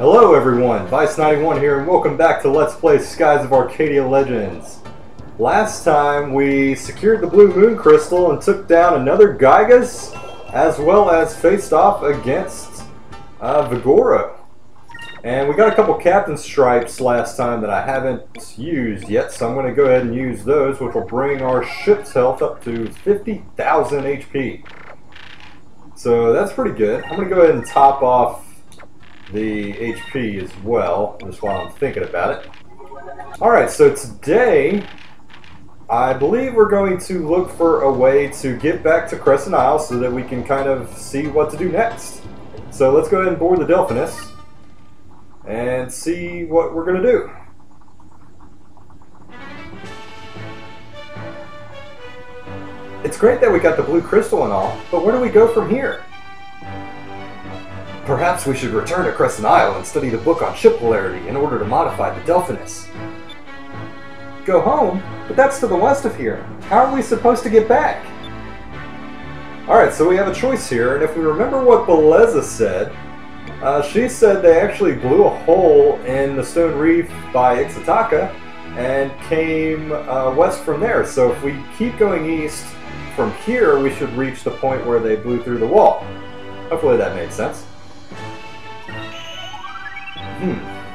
Hello everyone, Vice91 here and welcome back to Let's Play Skies of Arcadia Legends. Last time we secured the Blue Moon Crystal and took down another Gygas, as well as faced off against Vigoro. And we got a couple Captain Stripes last time that I haven't used yet, so I'm going to go ahead and use those, which will bring our ship's health up to 50,000 HP. So that's pretty good. I'm going to go ahead and top off the HP as well, just while I'm thinking about it. Alright, so today I believe we're going to look for a way to get back to Crescent Isle so that we can kind of see what to do next. So let's go ahead and board the Delphinus and see what we're going to do. It's great that we got the blue crystal and all, but where do we go from here? Perhaps we should return to Crescent Isle and study the book on ship polarity in order to modify the Delphinus. Go home? But that's to the west of here. How are we supposed to get back? Alright, so we have a choice here, and if we remember what Beleza said, she said they actually blew a hole in the stone reef by Ixataka and came west from there. So if we keep going east from here, we should reach the point where they blew through the wall. Hopefully that made sense.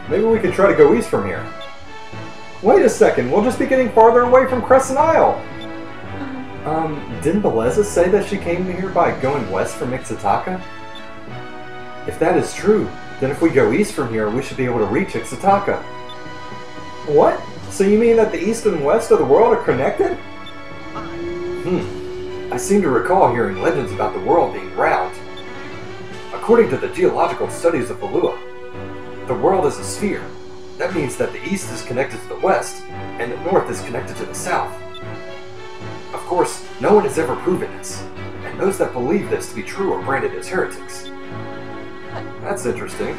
Maybe we could try to go east from here. Wait a second, we'll just be getting farther away from Crescent Isle! Didn't Beleza say that she came here by going west from Ixataka? If that is true, then if we go east from here, we should be able to reach Ixataka. What? So you mean that the east and west of the world are connected? I seem to recall hearing legends about the world being round. According to the geological studies of Valua, the world is a sphere. That means that the east is connected to the west, and the north is connected to the south. Of course, no one has ever proven this, and those that believe this to be true are branded as heretics. That's interesting.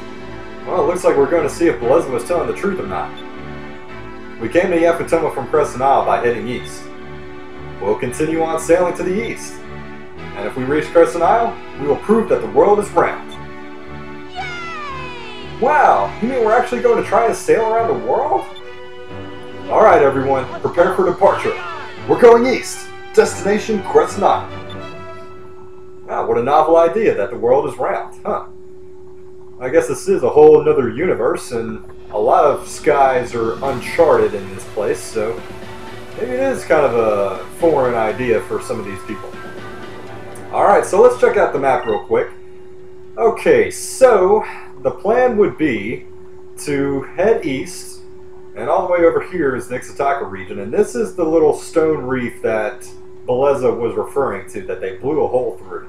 Well, it looks like we're going to see if Beleza was telling the truth or not. We came to Yafutoma from Crescent Isle by heading east. We'll continue on sailing to the east, and if we reach Crescent Isle, we will prove that the world is round. Wow, you mean we're actually going to try and sail around the world? Alright everyone, prepare for departure. We're going east. Destination Crescent Isle. Wow, what a novel idea that the world is round, huh? I guess this is a whole another universe, and a lot of skies are uncharted in this place, so maybe it is kind of a foreign idea for some of these people. Alright, so let's check out the map real quick. Okay, so the plan would be to head east, and all the way over here is the Ixataka region, and this is the little stone reef that Beleza was referring to, that they blew a hole through.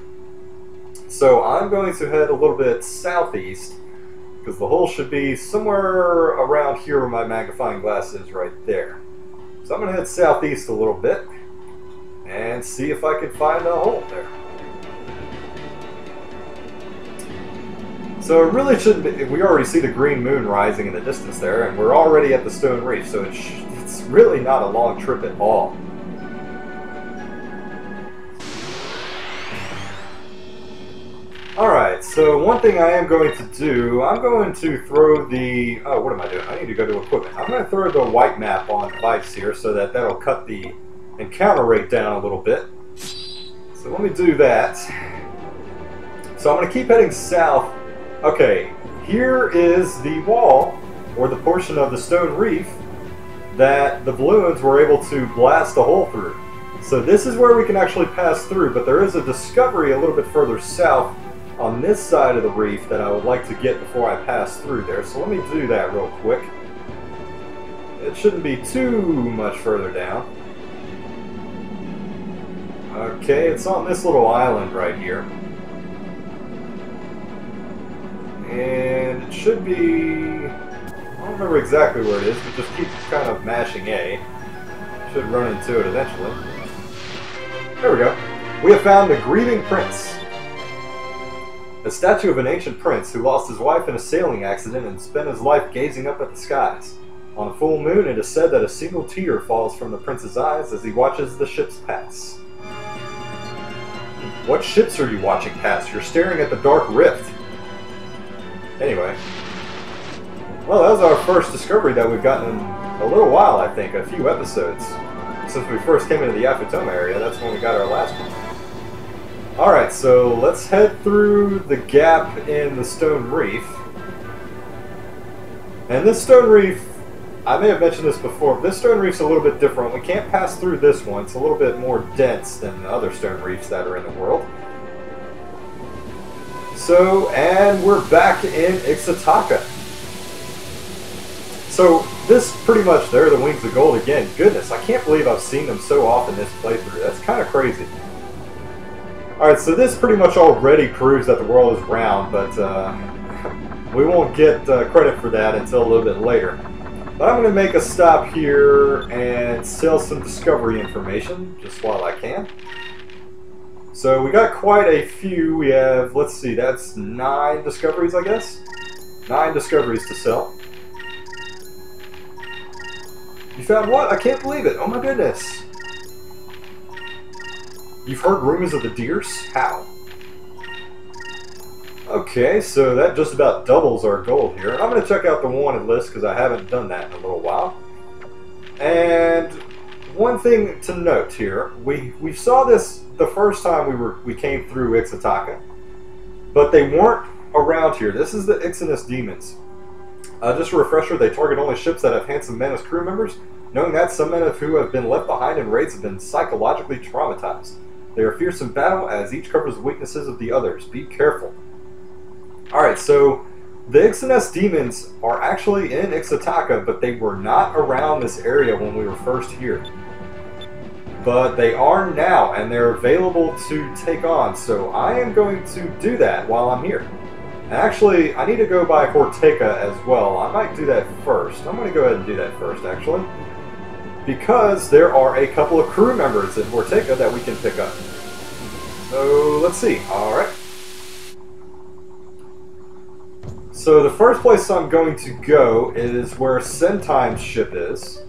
So I'm going to head a little bit southeast, because the hole should be somewhere around here where my magnifying glass is right there. So I'm going to head southeast a little bit, and see if I can find a hole there. So it really shouldn't be, we already see the green moon rising in the distance there, and we're already at the stone reef, so it's really not a long trip at all. Alright, so one thing I am going to do, I'm going to throw the, oh, what am I doing? I need to go to equipment. I'm going to throw the white map on device here so that that'll cut the encounter rate down a little bit. So let me do that. So I'm going to keep heading south. Okay, here is the wall, or the portion of the stone reef, that the balloons were able to blast a hole through. So this is where we can actually pass through, but there is a discovery a little bit further south on this side of the reef that I would like to get before I pass through there. So let me do that real quick. It shouldn't be too much further down. Okay, it's on this little island right here. And it should be, I don't remember exactly where it is, but just keep kind of mashing A. Should run into it eventually. There we go. We have found the Grieving Prince. A statue of an ancient prince who lost his wife in a sailing accident and spent his life gazing up at the skies. On a full moon, it is said that a single tear falls from the prince's eyes as he watches the ships pass. What ships are you watching pass? You're staring at the dark rift. Anyway, Well, that was our first discovery that we've gotten in a little while, I think, a few episodes. Since we first came into the Yafutoma area, that's when we got our last one. Alright, so let's head through the gap in the stone reef. And this stone reef, I may have mentioned this before, but this stone reef's a little bit different. We can't pass through this one. It's a little bit more dense than the other stone reefs that are in the world. So, and we're back in Ixataka. So, this pretty much, they're the Wings of Gold again. Goodness, I can't believe I've seen them so often this playthrough. That's kind of crazy. Alright, so this pretty much already proves that the world is round, but we won't get credit for that until a little bit later. But I'm going to make a stop here and sell some discovery information, just while I can. So we got quite a few. We have, let's see, that's 9 discoveries, I guess? 9 discoveries to sell. You found what? I can't believe it. Oh my goodness. You've heard rumors of the deers? How? Okay, so that just about doubles our gold here. I'm going to check out the wanted list because I haven't done that in a little while. And one thing to note here, we saw this the first time we came through Ixataka, but they weren't around here. This is the Ixinus demons. Just a refresher, they target only ships that have handsome men as crew members. Knowing that, some men who have been left behind in raids have been psychologically traumatized. They are fierce in battle as each covers the weaknesses of the others. Be careful. Alright, so the Ixinus demons are actually in Ixataka, but they were not around this area when we were first here. But they are now, and they're available to take on, so I am going to do that while I'm here. And actually, I need to go by Corteca as well. I might do that first. I'm going to go ahead and do that first, actually. Because there are a couple of crew members in Corteca that we can pick up. So, let's see. Alright. So, the first place I'm going to go is where Sentime's ship is.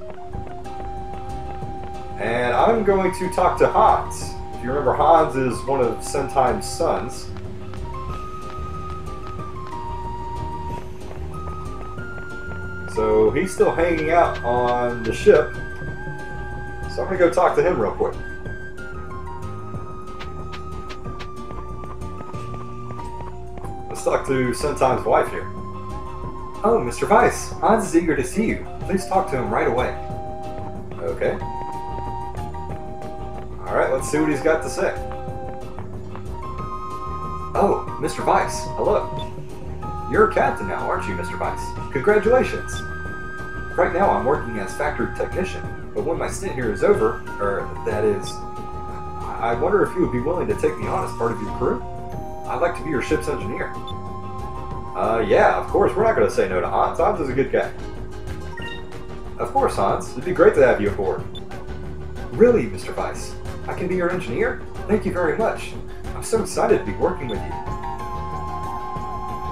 And I'm going to talk to Hans. If you remember, Hans is one of Sentime's sons. So he's still hanging out on the ship. So I'm going to go talk to him real quick. Let's talk to Sentime's wife here. Oh, Mr. Weiss, Hans is eager to see you. Please talk to him right away. Okay. Alright, let's see what he's got to say. Oh, Mr. Weiss, hello. You're a captain now, aren't you, Mr. Weiss? Congratulations. Right now I'm working as factory technician, but when my stint here is over, that is, I wonder if you would be willing to take me on as part of your crew? I'd like to be your ship's engineer. Yeah, of course, we're not going to say no to Hans. Hans is a good guy. Of course, Hans. It'd be great to have you aboard. Really, Mr. Weiss? I can be your engineer? Thank you very much. I'm so excited to be working with you.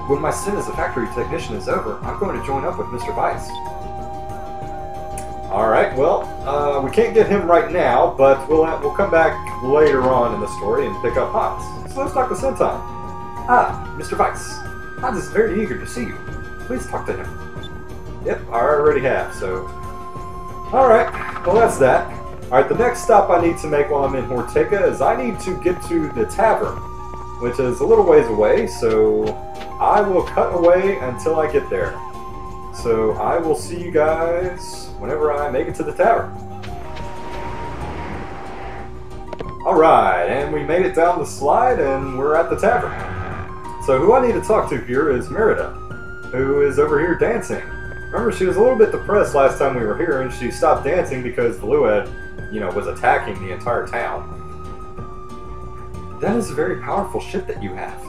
When my stint as a factory technician is over, I'm going to join up with Mr. Weiss. Alright, well, we can't get him right now, but we'll come back later on in the story and pick up Hans. So let's talk to Sentime. Ah, Mr. Weiss. Hans is very eager to see you. Please talk to him. Yep, I already have, so... Alright, well that's that. Alright, the next stop I need to make while I'm in Horteca is I need to get to the tavern, which is a little ways away, so I will cut away until I get there. So I will see you guys whenever I make it to the tavern. Alright, and we made it down the slide and we're at the tavern. So who I need to talk to here is Merida, who is over here dancing. Remember, she was a little bit depressed last time we were here, and she stopped dancing because Valuad, was attacking the entire town. That is a very powerful ship that you have.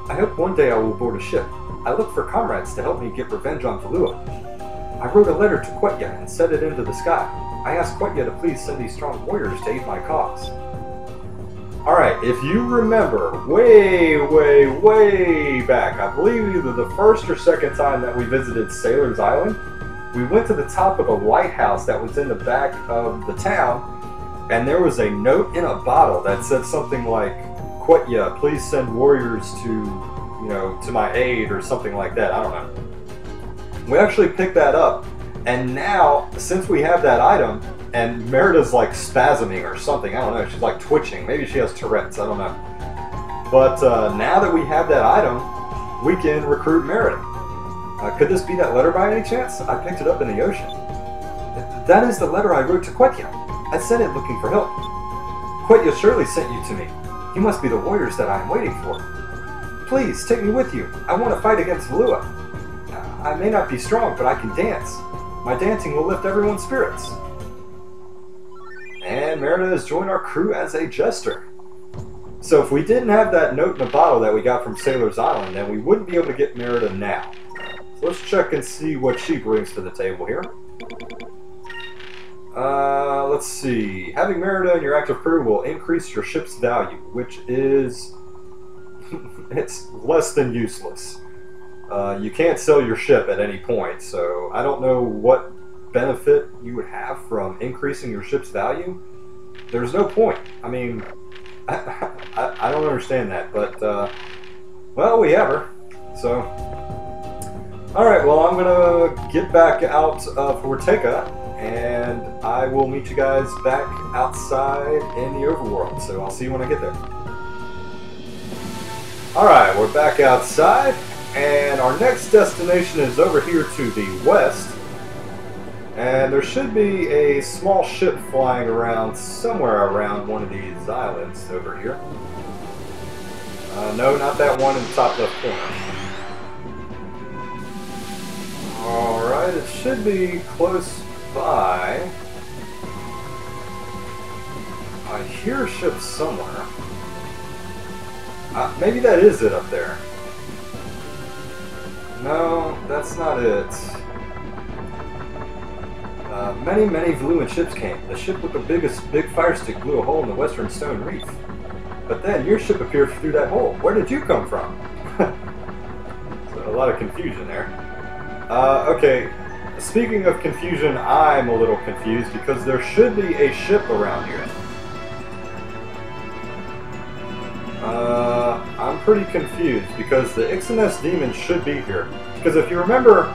I hope one day I will board a ship. I look for comrades to help me get revenge on Valuad. I wrote a letter to Quetya and sent it into the sky. I asked Quetya to please send these strong warriors to aid my cause. Alright, if you remember, way back, I believe either the first or second time that we visited Sailor's Island, we went to the top of a lighthouse that was in the back of the town, and there was a note in a bottle that said something like, Quetya, please send warriors to my aid, or something like that, I don't know. We actually picked that up, and now, since we have that item, and Merida's like spasming or something, I don't know, she's like twitching, maybe she has Tourette's, I don't know. But now that we have that item, we can recruit Merida. Could this be that letter by any chance? I picked it up in the ocean. That is the letter I wrote to Quetya. I sent it looking for help. Quetya surely sent you to me. You must be the warriors that I am waiting for. Please, take me with you. I want to fight against Valua. I may not be strong, but I can dance. My dancing will lift everyone's spirits. And Merida has joined our crew as a jester. So if we didn't have that note in the bottle that we got from Sailor's Island, then we wouldn't be able to get Merida now. So let's check and see what she brings to the table here. Let's see. Having Merida in your active crew will increase your ship's value, which is... it's less than useless. You can't sell your ship at any point, so I don't know what benefit you would have from increasing your ship's value. There's no point. I mean, I don't understand that, but, well, we have her, so... Alright, well, I'm gonna get back out of Ortega, and I will meet you guys back outside in the overworld, so I'll see you when I get there. Alright, we're back outside, and our next destination is over here to the west, and there should be a small ship flying around somewhere around one of these islands over here. No, not that one in the top left corner. Alright, it should be close by. I hear a ship somewhere. Maybe that is it up there. No, that's not it. Many Valuan ships came. The ship with the biggest big fire stick blew a hole in the western stone reef. But then your ship appeared through that hole. Where did you come from? So a lot of confusion there. Okay, speaking of confusion, I'm a little confused because there should be a ship around here. I'm pretty confused because the Ixness demon should be here. Because if you remember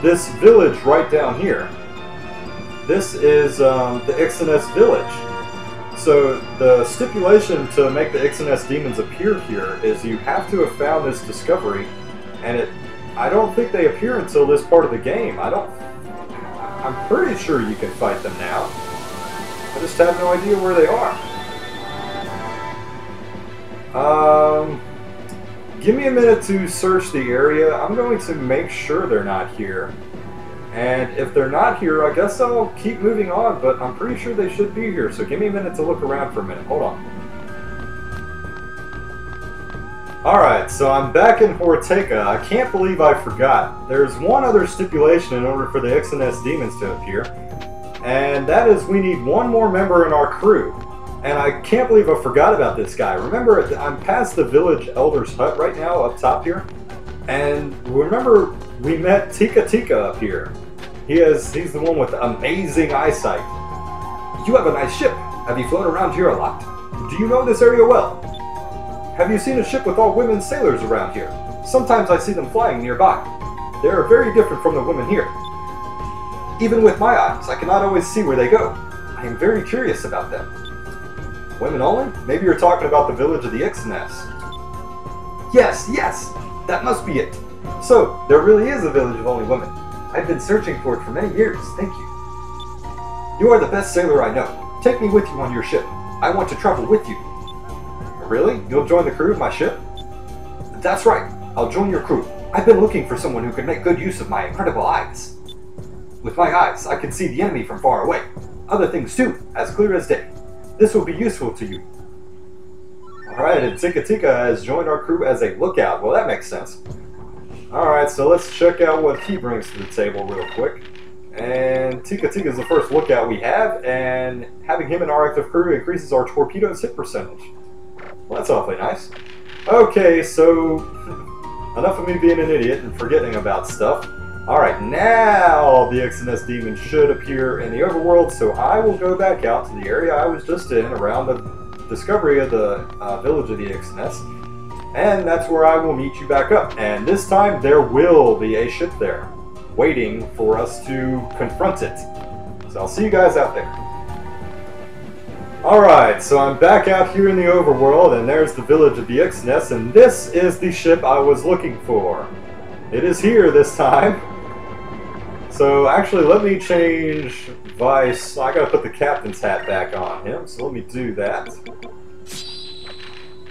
this village right down here, this is the Ixness village. So the stipulation to make the Ixness demons appear here is you have to have found this discovery, and I don't think they appear until this part of the game. I'm pretty sure you can fight them now. I just have no idea where they are. Give me a minute to search the area. I'm going to make sure they're not here. And if they're not here, I guess I'll keep moving on, but I'm pretty sure they should be here. So give me a minute to look around for a minute. Hold on. Alright, so I'm back in Ortega. I can't believe I forgot. There's one other stipulation in order for the Ixness demons to appear. And that is we need one more member in our crew. And I can't believe I forgot about this guy. Remember, I'm past the village elder's hut right now, up top here. And remember, we met Tika Tika up here. He's the one with amazing eyesight. You have a nice ship. Have you flown around here a lot? Do you know this area well? Have you seen a ship with all women sailors around here? Sometimes I see them flying nearby. They are very different from the women here. Even with my eyes, I cannot always see where they go. I am very curious about them. Women only? Maybe you're talking about the village of the Ixness. Yes, that must be it. So, there really is a village of only women. I've been searching for it for many years, thank you. You are the best sailor I know. Take me with you on your ship. I want to travel with you. Really? You'll join the crew of my ship? That's right, I'll join your crew. I've been looking for someone who could make good use of my incredible eyes. With my eyes, I can see the enemy from far away. Other things too, as clear as day. This will be useful to you. Alright, and Tika Tika has joined our crew as a lookout. Well, that makes sense. Alright, so let's check out what he brings to the table real quick. And Tika Tika is the first lookout we have, and having him in our active crew increases our torpedoes hit percentage. Well, that's awfully nice. Okay, so enough of me being an idiot and forgetting about stuff. Alright, now the Ixness demon should appear in the overworld, so I will go back out to the area I was just in around the discovery of the village of the Ixness, and that's where I will meet you back up. And this time there will be a ship there. waiting for us to confront it. So I'll see you guys out there. Alright, so I'm back out here in the overworld, and there's the village of the Ixness, and this is the ship I was looking for. It is here this time. So actually, let me change Vice. I gotta put the captain's hat back on him, so let me do that.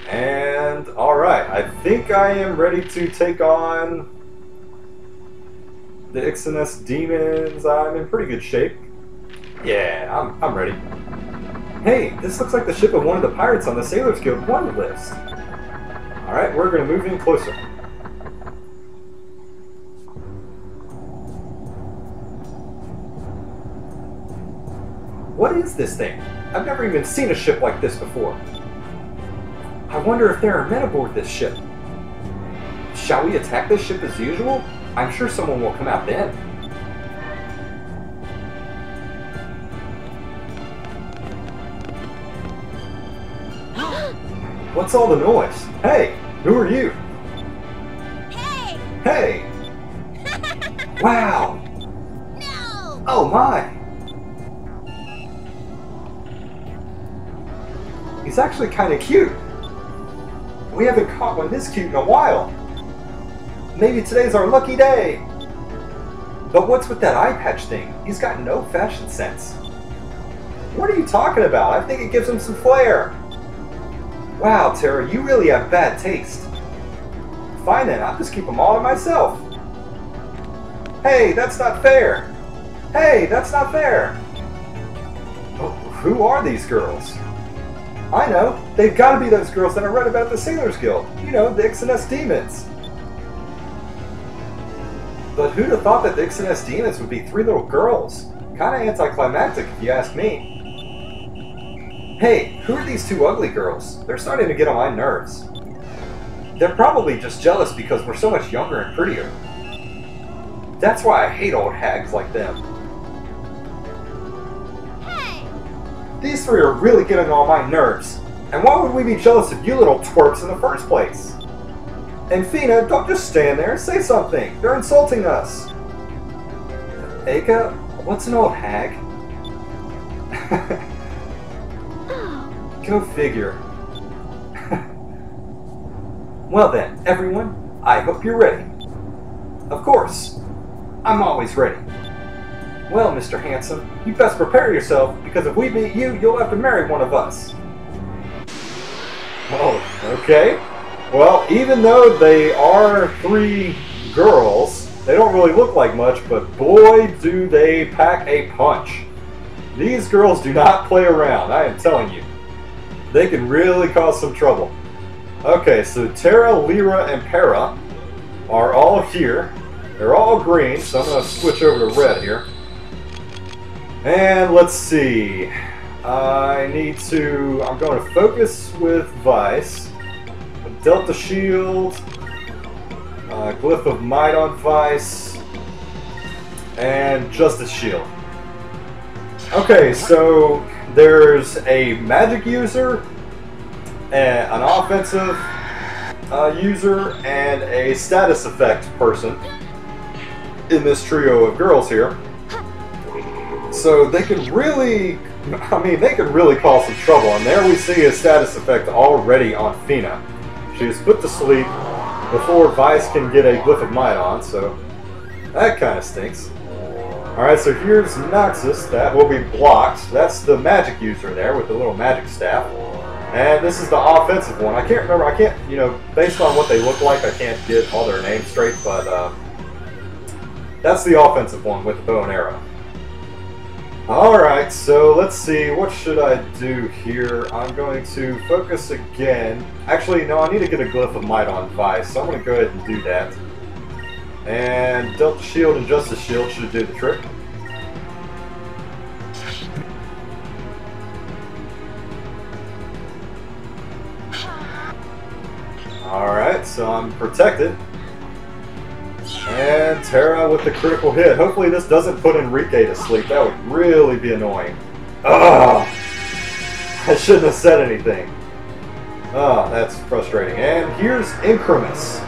And alright, I think I am ready to take on the Ixness demons. I'm in pretty good shape. Yeah, I'm ready. Hey, this looks like the ship of one of the pirates on the Sailors Guild wanted list. Alright, we're going to move in closer. What is this thing? I've never even seen a ship like this before. I wonder if there are men aboard this ship. Shall we attack this ship as usual? I'm sure someone will come out then. What's all the noise? Hey, who are you? Hey! Hey! Wow! No! Oh my! He's actually kind of cute. We haven't caught one this cute in a while. Maybe today's our lucky day. But what's with that eye patch thing? He's got no fashion sense. What are you talking about? I think it gives him some flair. Wow, Tara, you really have bad taste. Fine then, I'll just keep them all to myself. Hey, that's not fair. Hey, that's not fair. Oh, who are these girls? I know. They've got to be those girls that I read about at the Sailors Guild. You know, the Ixness demons. But who'd have thought that the Ixness demons would be 3 little girls? Kinda anticlimactic if you ask me. Hey, who are these 2 ugly girls? They're starting to get on my nerves. They're probably just jealous because we're so much younger and prettier. That's why I hate old hags like them. Hey! These 3 are really getting on my nerves. And why would we be jealous of you little twerps in the first place? And Fina, don't just stand there, say something. They're insulting us. Aka, what's an old hag? Go figure. Well then, everyone, I hope you're ready. Of course, I'm always ready. Well, Mr. Handsome, you best prepare yourself, because if we beat you, you'll have to marry one of us. Oh, okay. Well, even though they are 3 girls, they don't really look like much, but boy, do they pack a punch. These girls do not play around, I am telling you. They can really cause some trouble. Okay, so Tara, Lyra, and Para are all here. They're all green, so I'm going to switch over to red here. And let's see. I'm going to focus with Vice. Delta Shield. Glyph of Might on Vice. And Justice Shield. Okay, so there's a magic user, an offensive user, and a status effect person in this trio of girls here. So they can really, they can really cause some trouble. And there we see a status effect already on Fina. She is put to sleep before Vice can get a Glyph of Might on, so that kind of stinks. Alright, so here's Noxus. That will be blocked. That's the magic user there with the little magic staff. And this is the offensive one. I can't remember, based on what they look like, I can't get all their names straight, but that's the offensive one with the bow and arrow. Alright, so let's see, what should I do here? I'm going to focus again. Actually, no, I need to get a Glyph of Might on Vice, so I'm going to go ahead and do that. And Delta Shield and Justice Shield should do the trick. Alright, so I'm protected. And Tara with the critical hit. Hopefully this doesn't put Enrique to sleep. That would really be annoying. Ugh! I shouldn't have said anything. Oh, that's frustrating. And here's Incremus.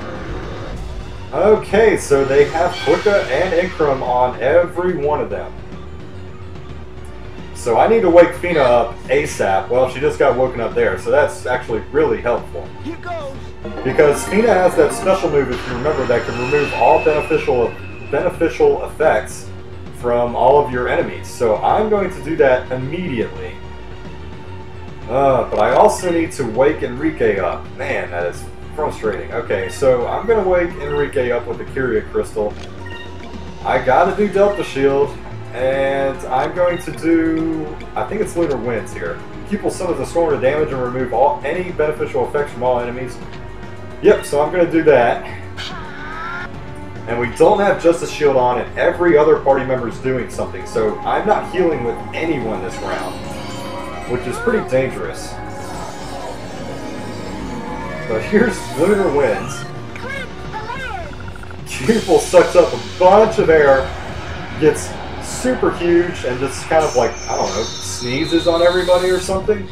Okay, so they have Quicka and Incrum on every one of them. So I need to wake Fina up ASAP. Well, she just got woken up there, so that's actually really helpful. Here goes. Because Fina has that special move, if you remember, that can remove all beneficial effects from all of your enemies. So I'm going to do that immediately. But I also need to wake Enrique up. Man, that is frustrating. Okay, so I'm going to wake Enrique up with the Curia Crystal. I gotta do Delta Shield, and I'm going to do, I think it's Lunar Winds here. Pupil summons a storm of damage and remove any beneficial effects from all enemies. Yep, so I'm going to do that. And we don't have Justice Shield on, and every other party member is doing something, so I'm not healing with anyone this round, which is pretty dangerous. But here's Lunar Winds. Pupil sucks up a bunch of air, gets super huge, and just kind of like, I don't know, sneezes on everybody or something.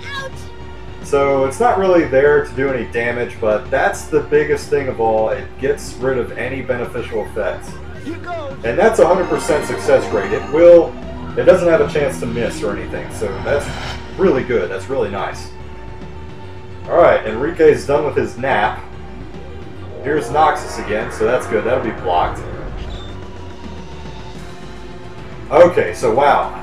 So it's not really there to do any damage, but that's the biggest thing of all. It gets rid of any beneficial effects. And that's 100% success rate. It doesn't have a chance to miss or anything, so that's really good. That's really nice. Alright, Enrique's done with his nap. Here's Noxus again, so that's good. That'll be blocked. Okay, so wow.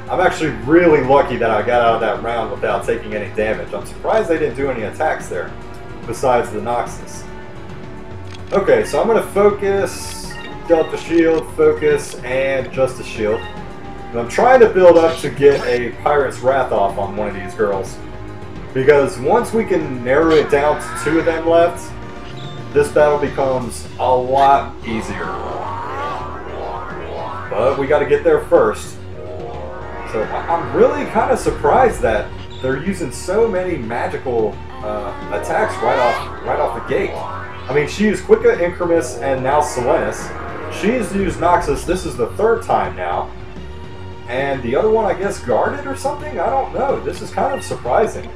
I'm actually really lucky that I got out of that round without taking any damage. I'm surprised they didn't do any attacks there, besides the Noxus. Okay, so I'm going to focus, Delta Shield, focus, and Justice Shield. And I'm trying to build up to get a Pirate's Wrath off on one of these girls. Because once we can narrow it down to 2 of them left, this battle becomes a lot easier. But we got to get there first. So I'm really kind of surprised that they're using so many magical attacks right off the gate. I mean, she used Quicka, Incremis, and now Selenis. She's used Noxus. This is the 3rd time now. And the other one, I guess, guarded or something? I don't know. This is kind of surprising.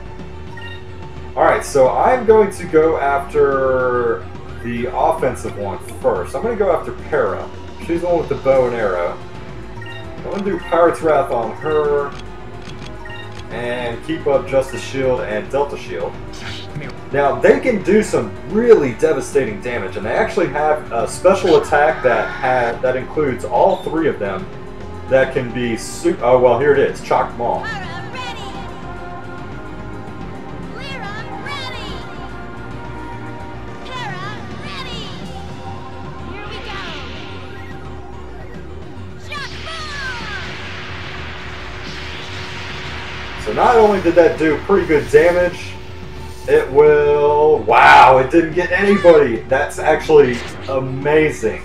Alright, so I'm going to go after the offensive one first. I'm going to go after Para. She's the one with the bow and arrow. I'm going to do Pirate's Wrath on her. And keep up Justice Shield and Delta Shield. Now, they can do some really devastating damage, and they actually have a special attack that includes all 3 of them that can be oh, well, here it is, Chalk Maul. So not only did that do pretty good damage, it will... Wow, it didn't get anybody! That's actually amazing.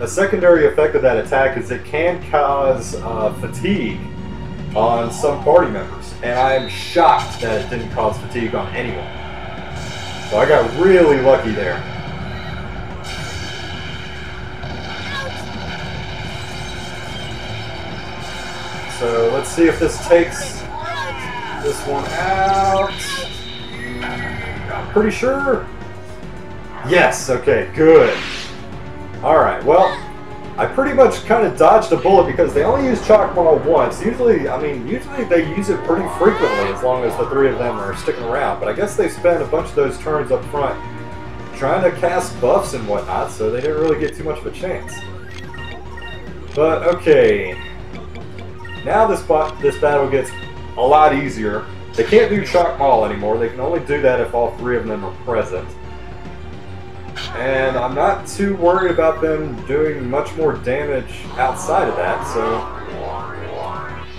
A secondary effect of that attack is it can cause fatigue on some party members. And I'm shocked that it didn't cause fatigue on anyone. So I got really lucky there. So let's see if this takes this one out. I'm pretty sure. Yes, okay, good. Alright, well, I pretty much kind of dodged a bullet because they only use Chalk Maul once. Usually they use it pretty frequently as long as the 3 of them are sticking around. But I guess they spent a bunch of those turns up front trying to cast buffs and whatnot, so they didn't really get too much of a chance. But, okay. Now this battle gets a lot easier. They can't do Chalk Maul anymore. They can only do that if all 3 of them are present. And I'm not too worried about them doing much more damage outside of that, so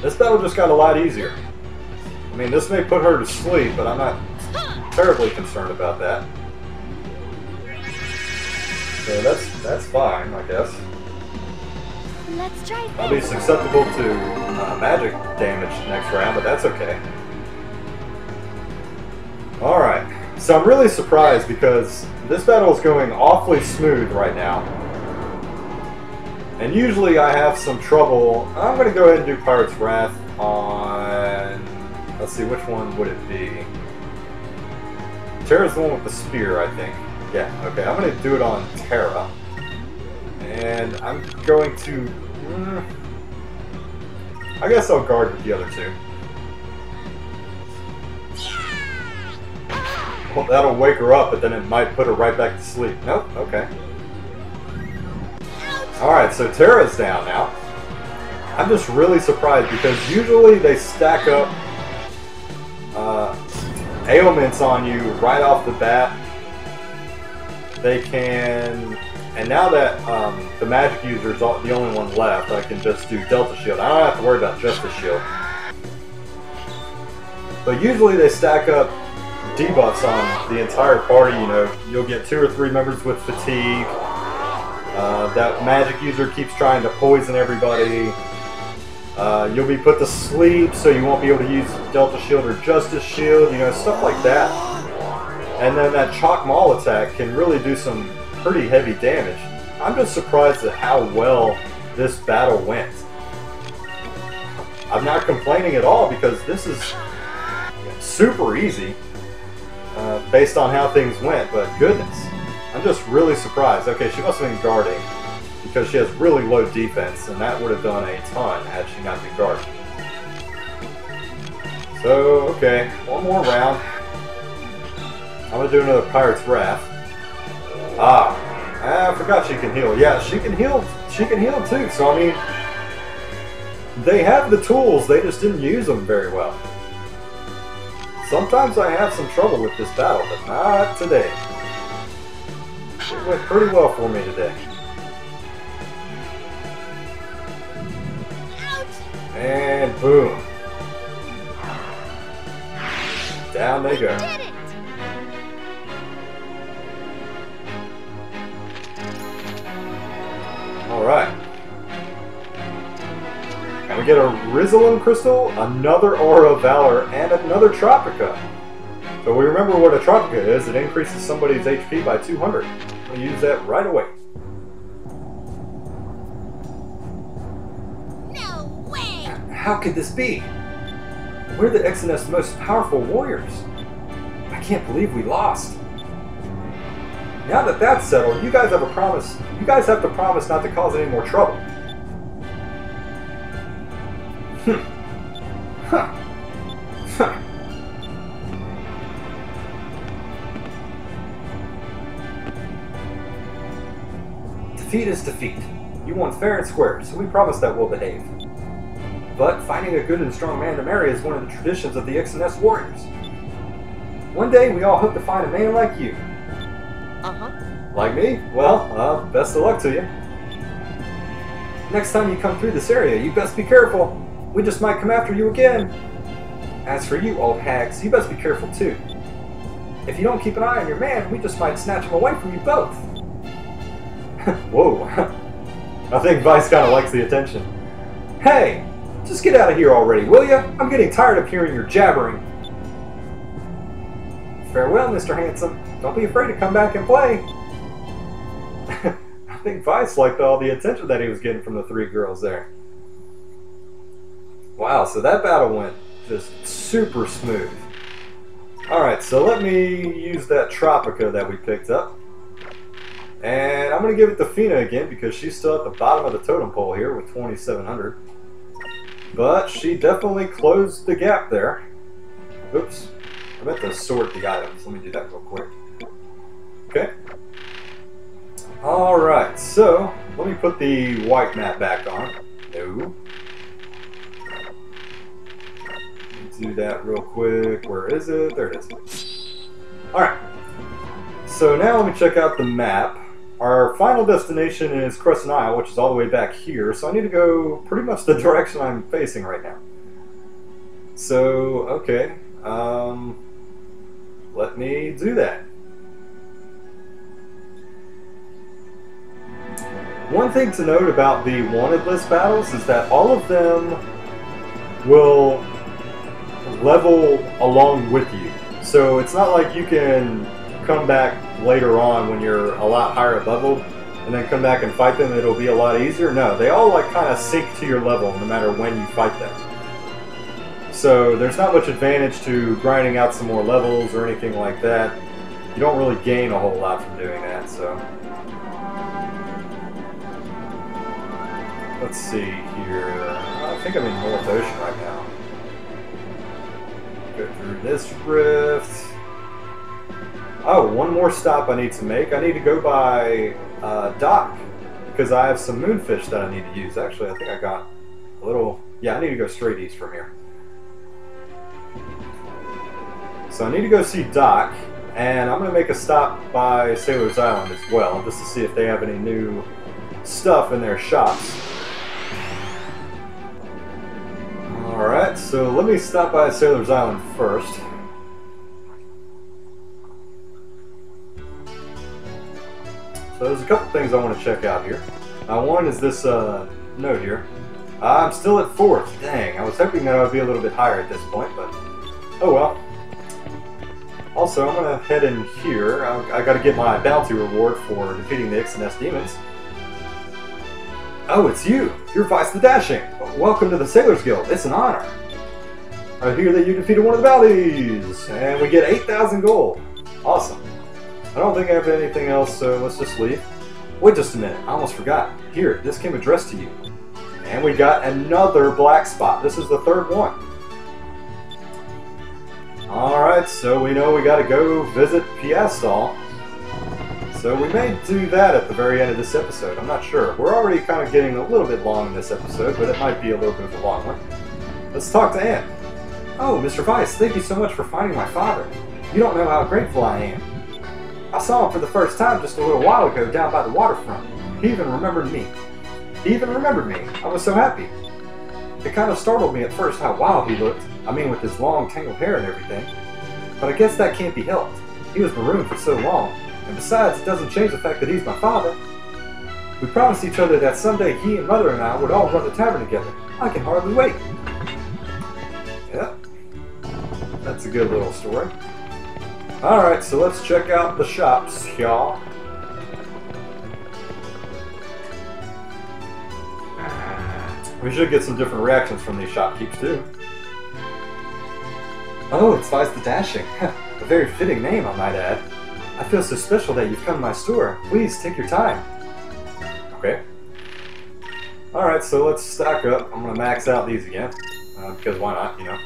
this battle just got a lot easier. I mean, this may put her to sleep, but I'm not terribly concerned about that. So that's fine, I guess. Let's try this. I'll be susceptible to magic damage next round, but that's okay. Alright, so I'm really surprised because this battle is going awfully smooth right now. And usually I have some trouble. I'm going to go ahead and do Pirate's Wrath on... Let's see, which one would it be? Tara's the one with the spear, I think. Yeah, okay, I'm going to do it on Terra. And I'm going to... I guess I'll guard with the other two. Well, that'll wake her up, but then it might put her right back to sleep. Nope, okay. Alright, so Terra's down now. I'm just really surprised because usually they stack up ailments on you right off the bat. They can... And now that the magic user is the only one left, I can just do Delta Shield. I don't have to worry about Justice Shield. But usually they stack up debuffs on the entire party. You know, you'll get 2 or 3 members with fatigue. That magic user keeps trying to poison everybody. You'll be put to sleep, so you won't be able to use Delta Shield or Justice Shield. You know, stuff like that. And then that Chalk Maul attack can really do some pretty heavy damage. I'm just surprised at how well this battle went. I'm not complaining at all because this is super easy based on how things went, but goodness, I'm just really surprised. Okay, she must have been guarding because she has really low defense, and that would have done a ton had she not been guarding. So, okay, one more round. I'm going to do another Pirate's Wrath. I forgot she can heal. Yeah, she can heal. She can heal too. So I mean, they have the tools. They just didn't use them very well. Sometimes I have some trouble with this battle, but not today. It went pretty well for me today. And boom. Down they go. Alright. And we get a Rizzling Crystal, another Aura of Valor, and another Tropica. So we remember what a Tropica is. It increases somebody's HP by 200. We'll use that right away. No way! How could this be? We're the XNF's most powerful warriors. I can't believe we lost. Now that that's settled, you guys have a promise. You guys have to promise not to cause any more trouble. Defeat is defeat. You won fair and square, so we promise that we'll behave. But finding a good and strong man to marry is one of the traditions of the XNS Warriors. One day we all hope to find a man like you. Like me? Well, best of luck to you. Next time you come through this area, you best be careful. We just might come after you again. As for you, old hags, you best be careful too. If you don't keep an eye on your man, we just might snatch him away from you both. Whoa. I think Vice kind of likes the attention. Hey, just get out of here already, will ya? I'm getting tired of hearing your jabbering. Farewell, Mr. Handsome. Don't be afraid to come back and play. I think Vice liked all the attention that he was getting from the 3 girls there. Wow, so that battle went just super smooth. Alright, so let me use that Tropica that we picked up. And I'm going to give it to Fina again because she's still at the bottom of the totem pole here with 2,700. But she definitely closed the gap there. Oops. I meant to sort the items. Let me do that real quick. Okay. Alright, so let me put the white map back on. No. Do that real quick. Where is it? There it is. Alright. So now let me check out the map. Our final destination is Crescent Isle, which is all the way back here. So I need to go pretty much the direction I'm facing right now. So, okay. Let me do that. One thing to note about the wanted list battles is that all of them will level along with you. So it's not like you can come back later on when you're a lot higher level and then come back and fight them. It'll be a lot easier. No, they all like kind of sync to your level no matter when you fight them. So there's not much advantage to grinding out some more levels or anything like that. You don't really gain a whole lot from doing that, so. Let's see here. I think I'm in North Ocean right now. Go through this rift. Oh, one more stop I need to make. I need to go by dock because I have some moonfish that I need to use. Actually, I think I got a little... Yeah, I need to go straight east from here. So I need to go see Doc, and I'm going to make a stop by Sailor's Island as well, just to see if they have any new stuff in their shops. Alright, so let me stop by Sailor's Island first. So there's a couple things I want to check out here. One is this note here. I'm still at 4th. Dang, I was hoping that I would be a little bit higher at this point, but oh well. Also, I'm going to head in here. I got to get my bounty reward for defeating the Ixness demons. Oh, it's you! You're Vice the Dashing! Welcome to the Sailors Guild. It's an honor. I hear that you defeated one of the Bounties! And we get 8,000 gold. Awesome. I don't think I have anything else, so let's just leave. Wait just a minute, I almost forgot. Here, this came addressed to you. And we got another black spot. This is the 3rd one. Alright, so we know we gotta go visit Piastal. So we may do that at the very end of this episode. I'm not sure. We're already kind of getting a little bit long in this episode, but it might be a little bit of a long one. Let's talk to Anne. Oh, Mr. Vice, thank you so much for finding my father. You don't know how grateful I am. I saw him for the first time just a little while ago down by the waterfront. He even remembered me. I was so happy. It kind of startled me at first how wild he looked. I mean, with his long, tangled hair and everything. But I guess that can't be helped. He was marooned for so long. And besides, it doesn't change the fact that he's my father. We promised each other that someday he and Mother and I would all run the tavern together. I can hardly wait. Yep. That's a good little story. Alright, so let's check out the shops, y'all. We should get some different reactions from these shopkeepers, too. Oh, it's Vice the Dashing. A very fitting name, I might add. I feel so special that you've come to my store. Please, take your time. Okay. Alright, so let's stock up. I'm going to max out these again. Because why not, you know.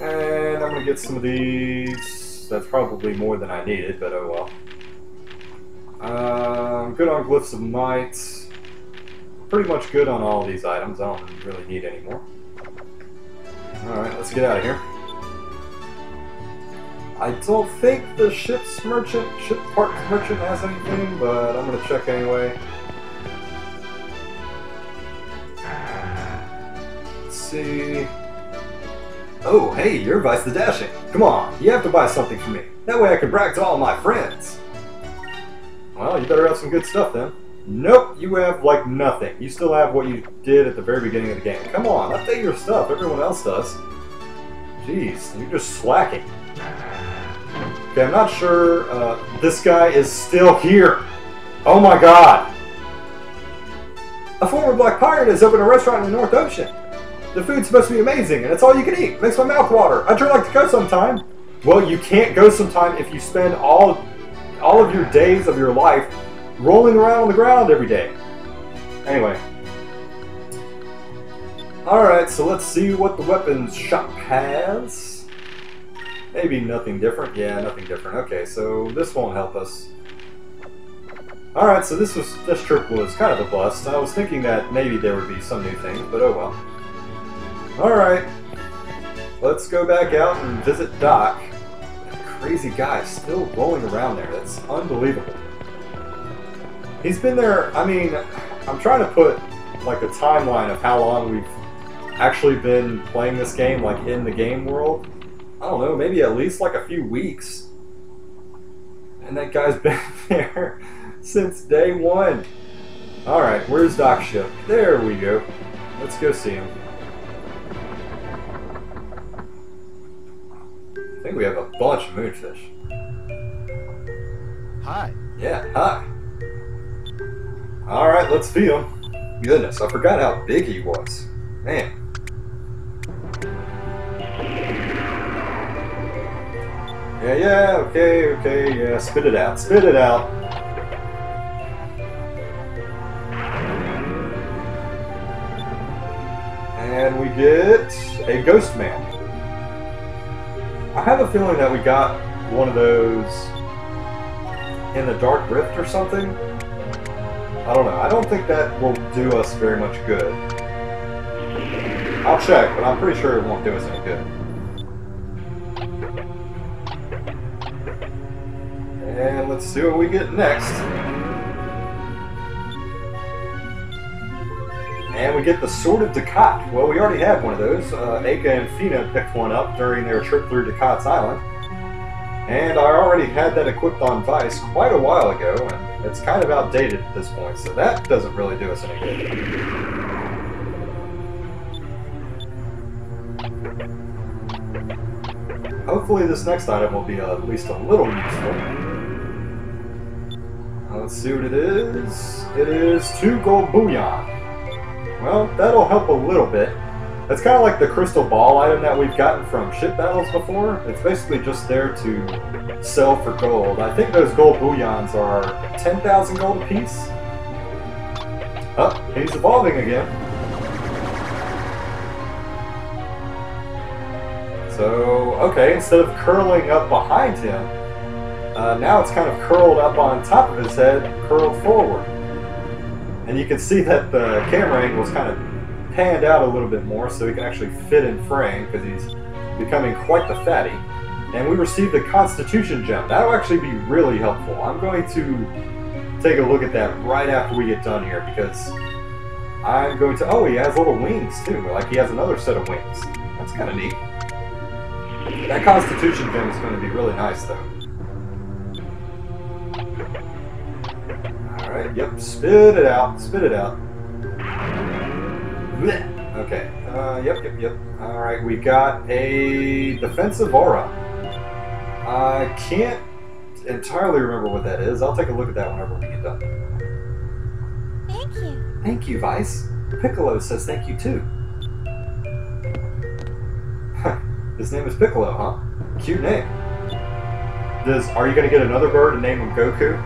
And I'm going to get some of these. That's probably more than I needed, but oh well. Good on Glyphs of Might. Pretty much good on all these items. I don't really need any more. Alright, let's get out of here. I don't think the ship park merchant has anything, but I'm gonna check anyway. Let's see. Oh, hey, you're Vice the Dashing. Come on, you have to buy something for me. That way I can brag to all my friends. Well, you better have some good stuff then. Nope, you have like nothing. You still have what you did at the very beginning of the game. Come on, update your stuff. Everyone else does. Jeez, you're just slacking. Okay, I'm not sure. This guy is still here. Oh my god. A former black pirate has opened a restaurant in the North Ocean. The food's supposed to be amazing, and it's all you can eat. Makes my mouth water. I'd sure like to go sometime. Well, you can't go sometime if you spend all of your days of your life rolling around on the ground every day. Anyway. Alright, so let's see what the weapons shop has. Maybe nothing different. Yeah, nothing different. Okay, so this won't help us. Alright, so this trip was kind of a bust. I was thinking that maybe there would be some new things, but oh well. Alright. Let's go back out and visit Doc. That crazy guy is still rolling around there. That's unbelievable. He's been there, I mean, I'm trying to put like a timeline of how long we've actually been playing this game, like in the game world. I don't know, maybe at least like a few weeks. And that guy's been there since day one. Alright, where's Doc's ship? There we go. Let's go see him. I think we have a bunch of moonfish. Hi. Yeah, hi. Alright, let's feed him. Goodness, I forgot how big he was. Man. Yeah, okay, yeah, spit it out, spit it out. And we get a ghost man. I have a feeling that we got one of those in the Dark Rift or something. I don't know. I don't think that will do us very much good. I'll check, but I'm pretty sure it won't do us any good. And let's see what we get next. And we get the Sword of Dukat. Well, we already have one of those. Aka and Fina picked one up during their trip through Dukat's island. And I already had that equipped on Vice quite a while ago, and it's kind of outdated at this point, so that doesn't really do us any good. Hopefully this next item will be at least a little useful. Let's see what it is. It is 2 gold bullion. Well, that'll help a little bit. It's kind of like the crystal ball item that we've gotten from ship battles before. It's basically just there to sell for gold. I think those gold bullions are 10,000 gold apiece. Oh, he's evolving again. So, okay, instead of curling up behind him, now it's kind of curled up on top of his head, curled forward. And you can see that the camera angle is kind of panned out a little bit more so he can actually fit in frame because he's becoming quite the fatty. And we received the Constitution Gem. That'll actually be really helpful. I'm going to take a look at that right after we get done here because I'm going to... Oh, he has little wings too. Like he has another set of wings. That's kind of neat. That Constitution Gem is going to be really nice though. Alright, yep, spit it out, spit it out. Blech. Okay, yep. Alright, we got a defensive aura. I can't entirely remember what that is. I'll take a look at that whenever we get done. Thank you. Thank you, Vice. Piccolo says thank you too. His name is Piccolo, huh? Cute name. Are you going to get another bird and name him Goku?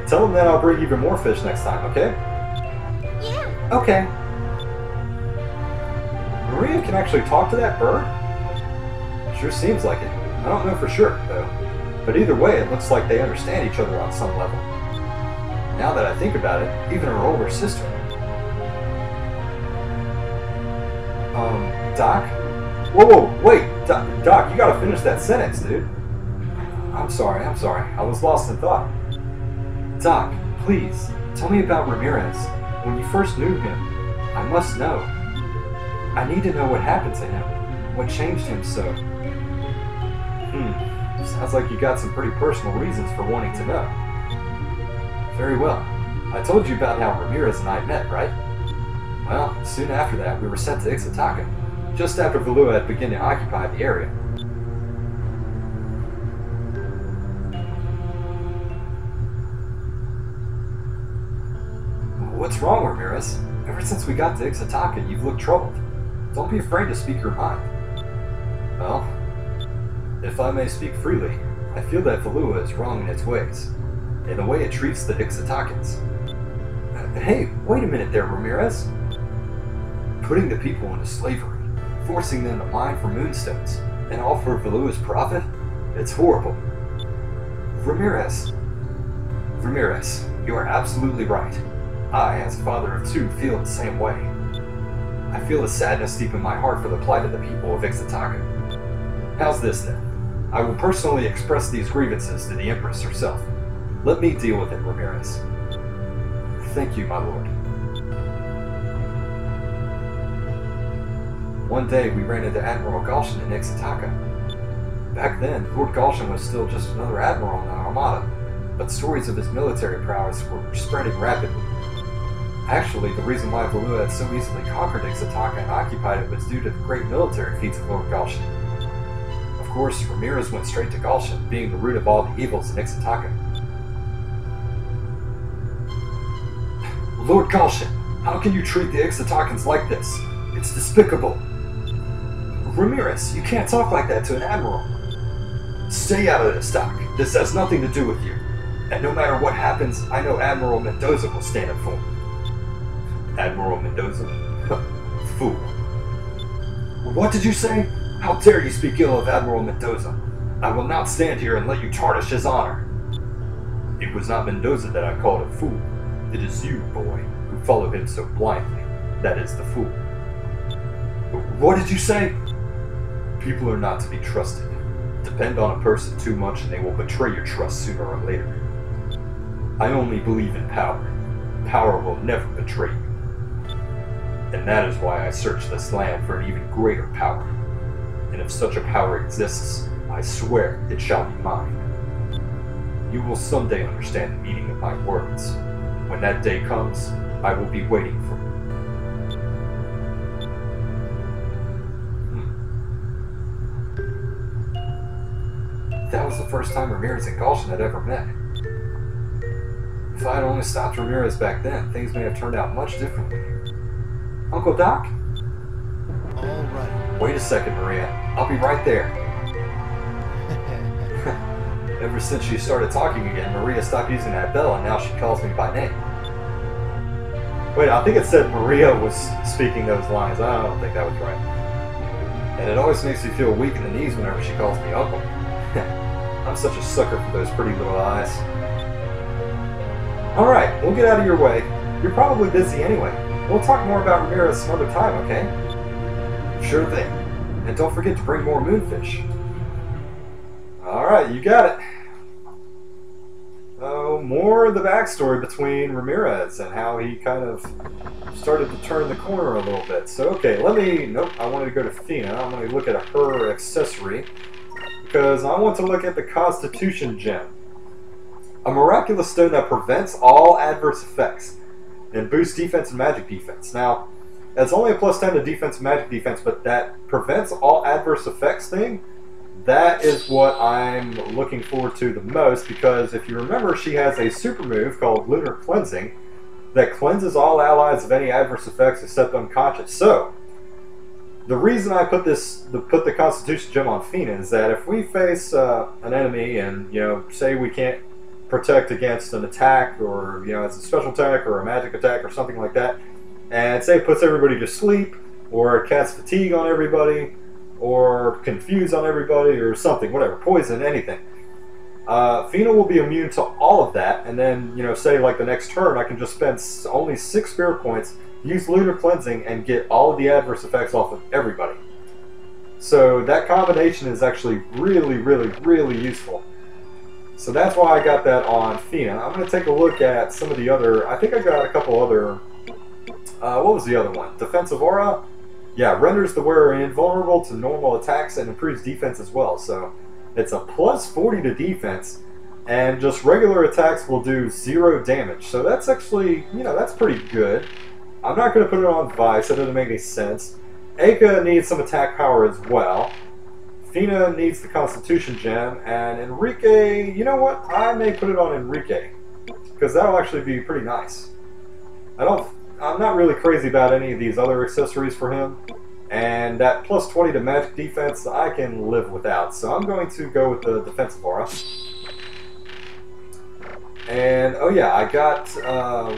Tell him that I'll bring even more fish next time, okay? Yeah. Okay. Maria can actually talk to that bird? Sure seems like it. I don't know for sure, though. But either way, it looks like they understand each other on some level. Now that I think about it, even her older sister. Doc? Whoa, wait! Doc, you gotta finish that sentence, dude. I'm sorry. I was lost in thought. Doc, please, tell me about Ramirez. When you first knew him, I must know. I need to know what happened to him. What changed him so? Sounds like you got some pretty personal reasons for wanting to know. Very well. I told you about how Ramirez and I met, right? Well, soon after that, we were sent to Ixataka, just after Valua had begun to occupy the area. What's wrong, Ramirez? Ever since we got to Ixataka, you've looked troubled. Don't be afraid to speak your mind. Well, if I may speak freely, I feel that Valua is wrong in its ways, in the way it treats the Ixatakans. Hey, wait a minute there, Ramirez. Putting the people into slavery, forcing them to mine for moonstones, and all for Valua's profit? It's horrible. Ramirez, you are absolutely right. I, as a father of two, feel the same way. I feel a sadness deep in my heart for the plight of the people of Ixataka. How's this then? I will personally express these grievances to the Empress herself. Let me deal with it, Ramirez. Thank you, my lord. One day we ran into Admiral Galshan in Ixataka. Back then, Lord Galshan was still just another admiral in the Armada, but stories of his military prowess were spreading rapidly. Actually, the reason why Valua had so easily conquered Ixataka and occupied it was due to the great military feats of Lord Galshan. Of course, Ramirez went straight to Galshan, being the root of all the evils in Ixataka. Lord Galshan, how can you treat the Ixatakans like this? It's despicable. Ramirez, you can't talk like that to an admiral. Stay out of this, Doc. This has nothing to do with you. And no matter what happens, I know Admiral Mendoza will stand up for me. Admiral Mendoza? Fool. What did you say? How dare you speak ill of Admiral Mendoza? I will not stand here and let you tarnish his honor. It was not Mendoza that I called a fool. It is you, boy, who follow him so blindly. That is the fool. What did you say? People are not to be trusted. Depend on a person too much and they will betray your trust sooner or later. I only believe in power. Power will never betray you. And that is why I search this land for an even greater power. And if such a power exists, I swear it shall be mine. You will someday understand the meaning of my words. When that day comes, I will be waiting for you. That was the first time Ramirez and Galshan had ever met. If I had only stopped Ramirez back then, things may have turned out much differently. Uncle Doc? All right. Wait a second, Maria. I'll be right there. Ever since she started talking again, Maria stopped using that bell and now she calls me by name. Wait, I think it said Maria was speaking those lines. I don't think that was right. And it always makes me feel weak in the knees whenever she calls me uncle. I'm such a sucker for those pretty little eyes. Alright, we'll get out of your way. You're probably busy anyway. We'll talk more about Ramirez some other time, okay? Sure thing. And don't forget to bring more moonfish. Alright, you got it. Oh, more of the backstory between Ramirez and how he kind of started to turn the corner a little bit. So, okay, nope, I wanted to go to Fina. I'm going to look at her accessory because I want to look at the Constitution Gem. A miraculous stone that prevents all adverse effects and boosts defense and magic defense. Now, it's only a +10 to defense and magic defense, but that prevents all adverse effects thing, that is what I'm looking forward to the most, because if you remember, she has a super move called Lunar Cleansing that cleanses all allies of any adverse effects except unconscious. So, the reason I put the Constitution Gem on Fina is that if we face an enemy and, say we can't protect against an attack, or it's a special attack or a magic attack or something like that, and say it puts everybody to sleep, or it casts fatigue on everybody, or confuse on everybody, or something, whatever, poison, anything. Fina will be immune to all of that, and then, say like the next turn I can just spend only 6 spirit points, use Lunar Cleansing, and get all of the adverse effects off of everybody. So that combination is actually really, really, really useful. So that's why I got that on Fina. I'm going to take a look at some of the other... I think I got a couple other... what was the other one? Defensive Aura? Yeah, renders the wearer invulnerable to normal attacks and improves defense as well. So it's a +40 to defense, and just regular attacks will do 0 damage. So that's actually, that's pretty good. I'm not going to put it on Vice. That doesn't make any sense. Aka needs some attack power as well. Fina needs the Constitution Gem, and Enrique, you know what? I may put it on Enrique, because that'll actually be pretty nice. I'm not really crazy about any of these other accessories for him, and that +20 to magic defense I can live without, so I'm going to go with the defensive aura. And, oh yeah, I got,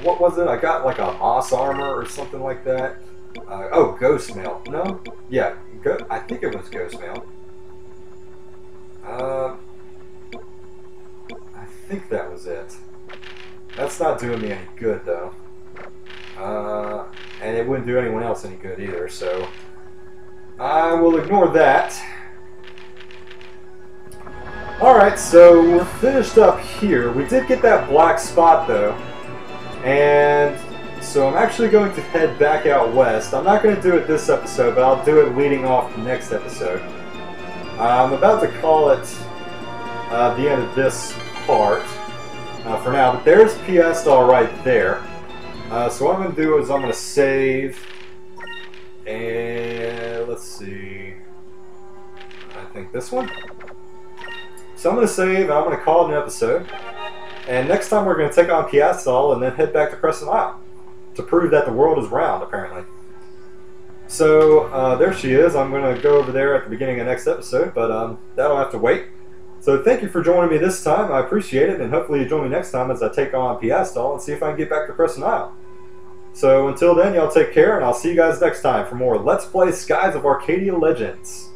what was it? I got like a moss armor or something like that. Oh, ghost mail. No? Yeah, I think it was ghost mail. I think that was it. That's not doing me any good, though. And it wouldn't do anyone else any good either, so I will ignore that. Alright, so we're finished up here. We did get that black spot, though. And so I'm actually going to head back out west. I'm not going to do it this episode, but I'll do it leading off the next episode. I'm about to call it the end of this part for now, but there's Piestal right there. So what I'm going to do is I'm going to save, and let's see, I think this one. So I'm going to save, and I'm going to call it an episode. And next time we're going to take on Piestal and then head back to Crescent Isle to prove that the world is round, apparently. So there she is. I'm going to go over there at the beginning of the next episode, but that'll have to wait. So thank you for joining me this time. I appreciate it, and hopefully you join me next time as I take on Piastol and see if I can get back to Crescent Isle. So until then, y'all take care, and I'll see you guys next time for more Let's Play Skies of Arcadia Legends.